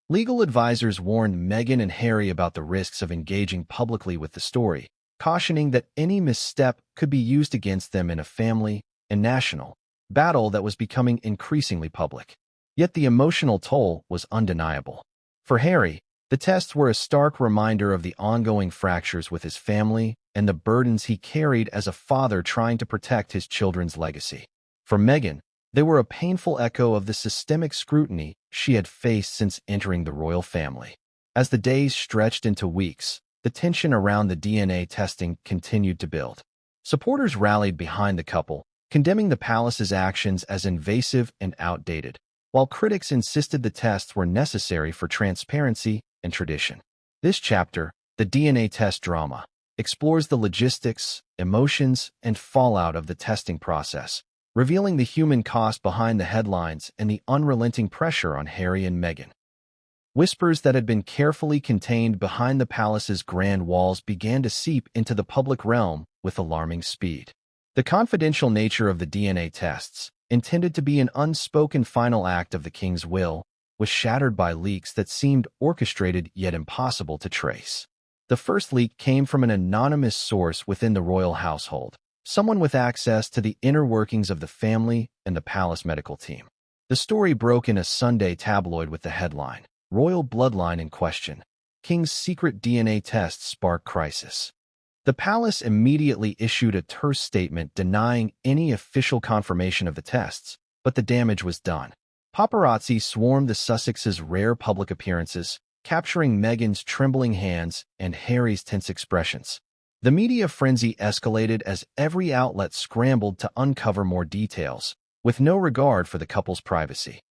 Legal advisors warned Meghan and Harry about the risks of engaging publicly with the story, cautioning that any misstep could be used against them in a family and national battle that was becoming increasingly public. Yet the emotional toll was undeniable. For Harry, the tests were a stark reminder of the ongoing fractures with his family and the burdens he carried as a father trying to protect his children's legacy. For Meghan, they were a painful echo of the systemic scrutiny she had faced since entering the royal family. As the days stretched into weeks, the tension around the DNA testing continued to build. Supporters rallied behind the couple, condemning the palace's actions as invasive and outdated, while critics insisted the tests were necessary for transparency and tradition. This chapter, the DNA test drama, explores the logistics, emotions, and fallout of the testing process, revealing the human cost behind the headlines and the unrelenting pressure on Harry and Meghan. Whispers that had been carefully contained behind the palace's grand walls began to seep into the public realm with alarming speed. The confidential nature of the DNA tests, intended to be an unspoken final act of the king's will, was shattered by leaks that seemed orchestrated yet impossible to trace. The first leak came from an anonymous source within the royal household, someone with access to the inner workings of the family and the palace medical team. The story broke in a Sunday tabloid with the headline, "Royal Bloodline in Question. King's Secret DNA Test Spark Crisis." The palace immediately issued a terse statement denying any official confirmation of the tests, but the damage was done. Paparazzi swarmed the Sussexes' rare public appearances, capturing Meghan's trembling hands and Harry's tense expressions. The media frenzy escalated as every outlet scrambled to uncover more details, with no regard for the couple's privacy.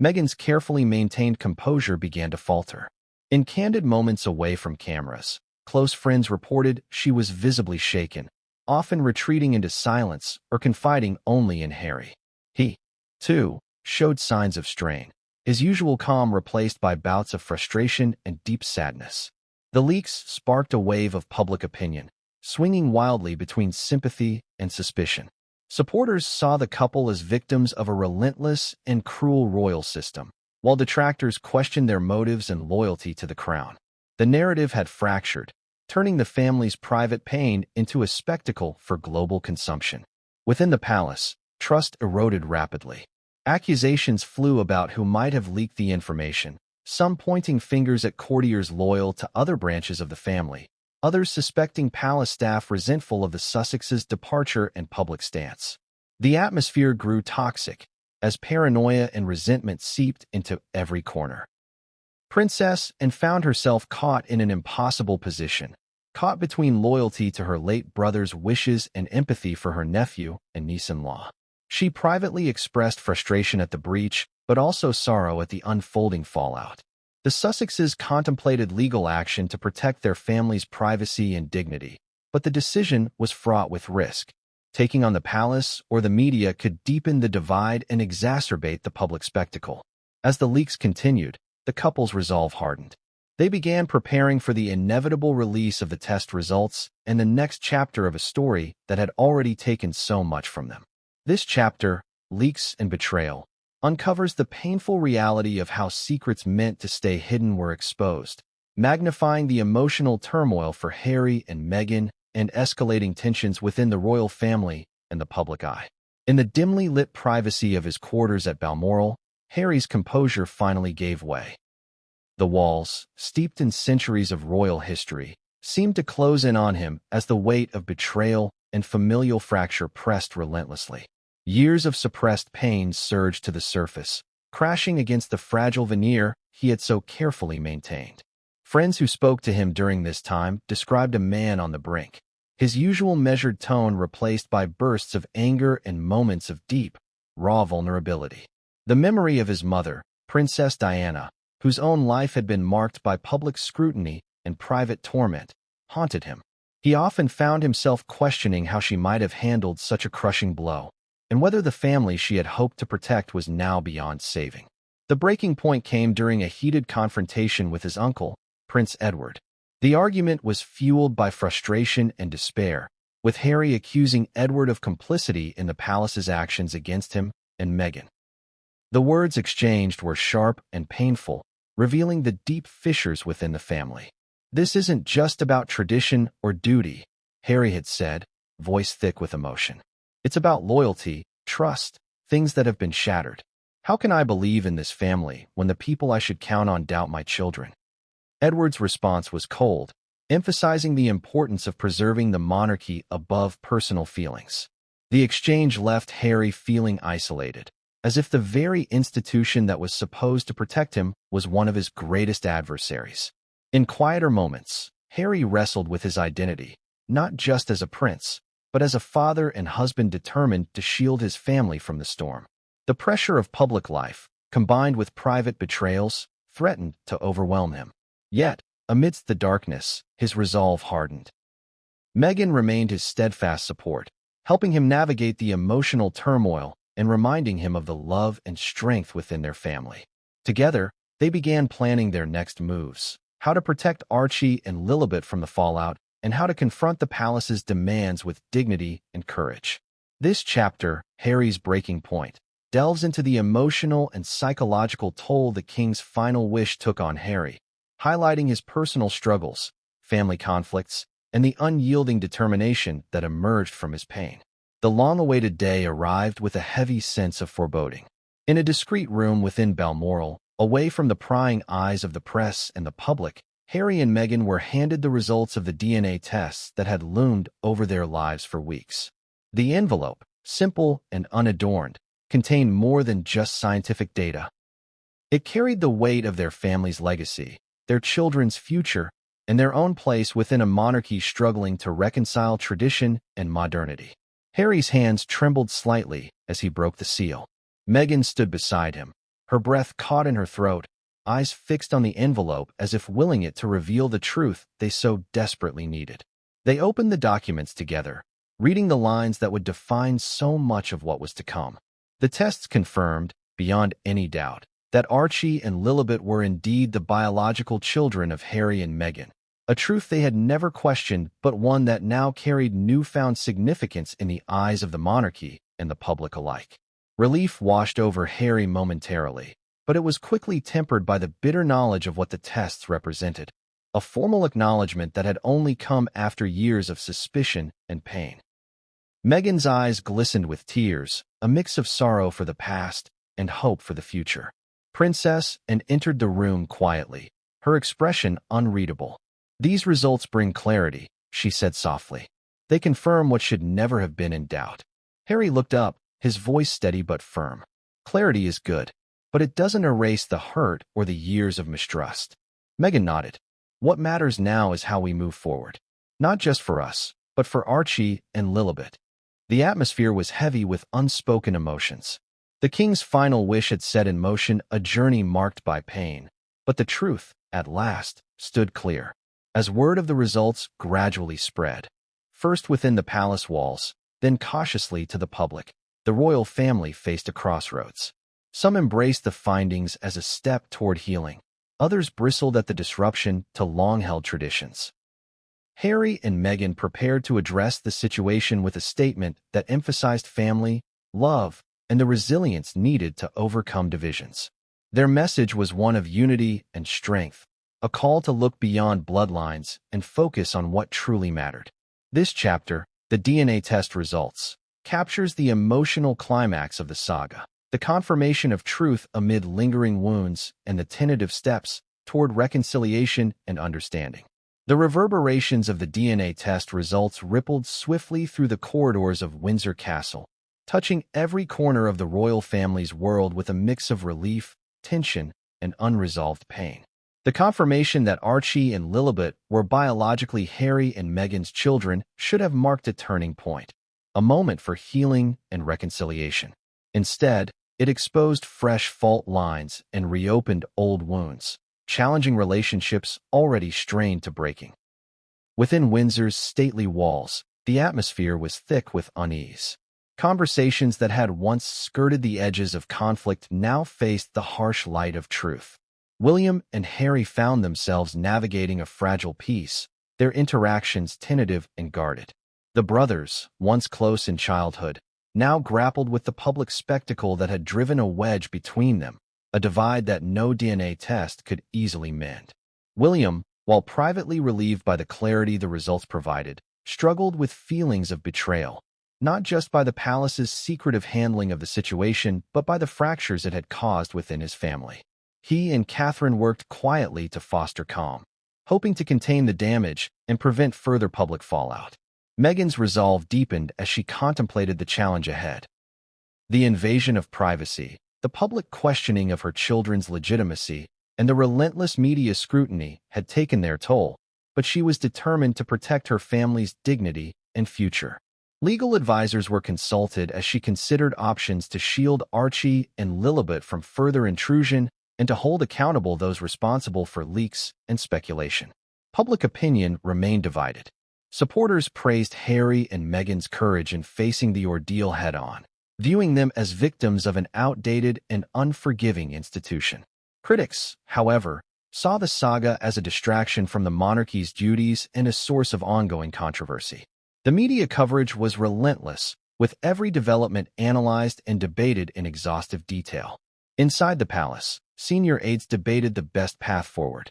Meghan's carefully maintained composure began to falter. In candid moments away from cameras, close friends reported she was visibly shaken, often retreating into silence or confiding only in Harry. He, too, showed signs of strain, his usual calm replaced by bouts of frustration and deep sadness. The leaks sparked a wave of public opinion, swinging wildly between sympathy and suspicion. Supporters saw the couple as victims of a relentless and cruel royal system, while detractors questioned their motives and loyalty to the crown. The narrative had fractured, turning the family's private pain into a spectacle for global consumption. Within the palace, trust eroded rapidly. Accusations flew about who might have leaked the information, some pointing fingers at courtiers loyal to other branches of the family, others suspecting palace staff resentful of the Sussexes' departure and public stance. The atmosphere grew toxic, as paranoia and resentment seeped into every corner. Princess Anne found herself caught in an impossible position, caught between loyalty to her late brother's wishes and empathy for her nephew and niece-in-law. She privately expressed frustration at the breach, but also sorrow at the unfolding fallout. The Sussexes contemplated legal action to protect their family's privacy and dignity, but the decision was fraught with risk. Taking on the palace or the media could deepen the divide and exacerbate the public spectacle. As the leaks continued, the couple's resolve hardened. They began preparing for the inevitable release of the test results and the next chapter of a story that had already taken so much from them. This chapter, Leaks and Betrayal, uncovers the painful reality of how secrets meant to stay hidden were exposed, magnifying the emotional turmoil for Harry and Meghan and escalating tensions within the royal family and the public eye. In the dimly lit privacy of his quarters at Balmoral, Harry's composure finally gave way. The walls, steeped in centuries of royal history, seemed to close in on him as the weight of betrayal and familial fracture pressed relentlessly. Years of suppressed pain surged to the surface, crashing against the fragile veneer he had so carefully maintained. Friends who spoke to him during this time described a man on the brink, his usual measured tone replaced by bursts of anger and moments of deep, raw vulnerability. The memory of his mother, Princess Diana, whose own life had been marked by public scrutiny and private torment, haunted him. He often found himself questioning how she might have handled such a crushing blow, and whether the family she had hoped to protect was now beyond saving. The breaking point came during a heated confrontation with his uncle, Prince Edward. The argument was fueled by frustration and despair, with Harry accusing Edward of complicity in the palace's actions against him and Meghan. The words exchanged were sharp and painful, revealing the deep fissures within the family. "This isn't just about tradition or duty," Harry had said, voice thick with emotion. "It's about loyalty, trust, things that have been shattered. How can I believe in this family when the people I should count on doubt my children?" Edward's response was cold, emphasizing the importance of preserving the monarchy above personal feelings. The exchange left Harry feeling isolated, as if the very institution that was supposed to protect him was one of his greatest adversaries. In quieter moments, Harry wrestled with his identity, not just as a prince, but as a father and husband determined to shield his family from the storm. The pressure of public life, combined with private betrayals, threatened to overwhelm him. Yet, amidst the darkness, his resolve hardened. Meghan remained his steadfast support, helping him navigate the emotional turmoil and reminding him of the love and strength within their family. Together, they began planning their next moves, how to protect Archie and Lilibet from the fallout, and how to confront the palace's demands with dignity and courage. This chapter, Harry's Breaking Point, delves into the emotional and psychological toll the king's final wish took on Harry, highlighting his personal struggles, family conflicts, and the unyielding determination that emerged from his pain. The long-awaited day arrived with a heavy sense of foreboding. In a discreet room within Balmoral, away from the prying eyes of the press and the public, Harry and Meghan were handed the results of the DNA tests that had loomed over their lives for weeks. The envelope, simple and unadorned, contained more than just scientific data. It carried the weight of their family's legacy, their children's future, and their own place within a monarchy struggling to reconcile tradition and modernity. Harry's hands trembled slightly as he broke the seal. Meghan stood beside him, her breath caught in her throat, eyes fixed on the envelope as if willing it to reveal the truth they so desperately needed. They opened the documents together, reading the lines that would define so much of what was to come. The tests confirmed, beyond any doubt, that Archie and Lilibet were indeed the biological children of Harry and Meghan. a truth they had never questioned, but one that now carried newfound significance in the eyes of the monarchy and the public alike. Relief washed over Harry momentarily, but it was quickly tempered by the bitter knowledge of what the tests represented, a formal acknowledgement that had only come after years of suspicion and pain. Meghan's eyes glistened with tears, a mix of sorrow for the past and hope for the future. Princess and entered the room quietly, her expression unreadable. "These results bring clarity," she said softly. "They confirm what should never have been in doubt." Harry looked up, his voice steady but firm. "Clarity is good, but it doesn't erase the hurt or the years of mistrust." Meghan nodded. "What matters now is how we move forward. Not just for us, but for Archie and Lilibet." The atmosphere was heavy with unspoken emotions. The king's final wish had set in motion a journey marked by pain, but the truth, at last, stood clear. As word of the results gradually spread, first within the palace walls, then cautiously to the public, the royal family faced a crossroads. Some embraced the findings as a step toward healing. Others bristled at the disruption to long-held traditions. Harry and Meghan prepared to address the situation with a statement that emphasized family, love, and the resilience needed to overcome divisions. Their message was one of unity and strength, a call to look beyond bloodlines and focus on what truly mattered. This chapter, the DNA test results, captures the emotional climax of the saga, the confirmation of truth amid lingering wounds and the tentative steps toward reconciliation and understanding. The reverberations of the DNA test results rippled swiftly through the corridors of Windsor Castle, touching every corner of the royal family's world with a mix of relief, tension, and unresolved pain. The confirmation that Archie and Lilibet were biologically Harry and Meghan's children should have marked a turning point, a moment for healing and reconciliation. Instead, it exposed fresh fault lines and reopened old wounds, challenging relationships already strained to breaking. Within Windsor's stately walls, the atmosphere was thick with unease. Conversations that had once skirted the edges of conflict now faced the harsh light of truth. William and Harry found themselves navigating a fragile peace, their interactions tentative and guarded. The brothers, once close in childhood, now grappled with the public spectacle that had driven a wedge between them, a divide that no DNA test could easily mend. William, while privately relieved by the clarity the results provided, struggled with feelings of betrayal, not just by the palace's secretive handling of the situation, but by the fractures it had caused within his family. He and Catherine worked quietly to foster calm, hoping to contain the damage and prevent further public fallout. Meghan's resolve deepened as she contemplated the challenge ahead. The invasion of privacy, the public questioning of her children's legitimacy, and the relentless media scrutiny had taken their toll, but she was determined to protect her family's dignity and future. Legal advisors were consulted as she considered options to shield Archie and Lilibet from further intrusion and to hold accountable those responsible for leaks and speculation. Public opinion remained divided. Supporters praised Harry and Meghan's courage in facing the ordeal head-on, viewing them as victims of an outdated and unforgiving institution. Critics, however, saw the saga as a distraction from the monarchy's duties and a source of ongoing controversy. The media coverage was relentless, with every development analyzed and debated in exhaustive detail. Inside the palace, senior aides debated the best path forward.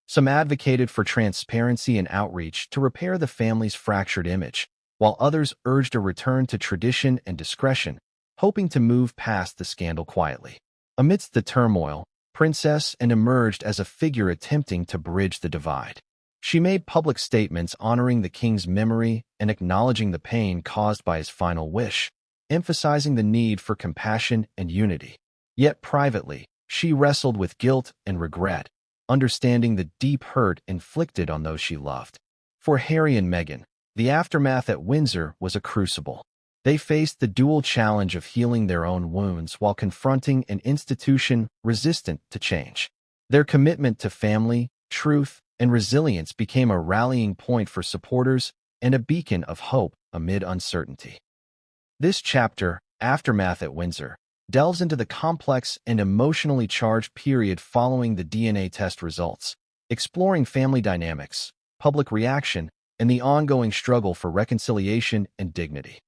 Some advocated for transparency and outreach to repair the family's fractured image, while others urged a return to tradition and discretion, hoping to move past the scandal quietly. Amidst the turmoil, Princess emerged as a figure attempting to bridge the divide. She made public statements honoring the king's memory and acknowledging the pain caused by his final wish, emphasizing the need for compassion and unity. Yet privately, she wrestled with guilt and regret, understanding the deep hurt inflicted on those she loved. For Harry and Meghan, the aftermath at Windsor was a crucible. They faced the dual challenge of healing their own wounds while confronting an institution resistant to change. Their commitment to family, truth, and resilience became a rallying point for supporters and a beacon of hope amid uncertainty. This chapter, Aftermath at Windsor, delves into the complex and emotionally charged period following the DNA test results, exploring family dynamics, public reaction, and the ongoing struggle for reconciliation and dignity.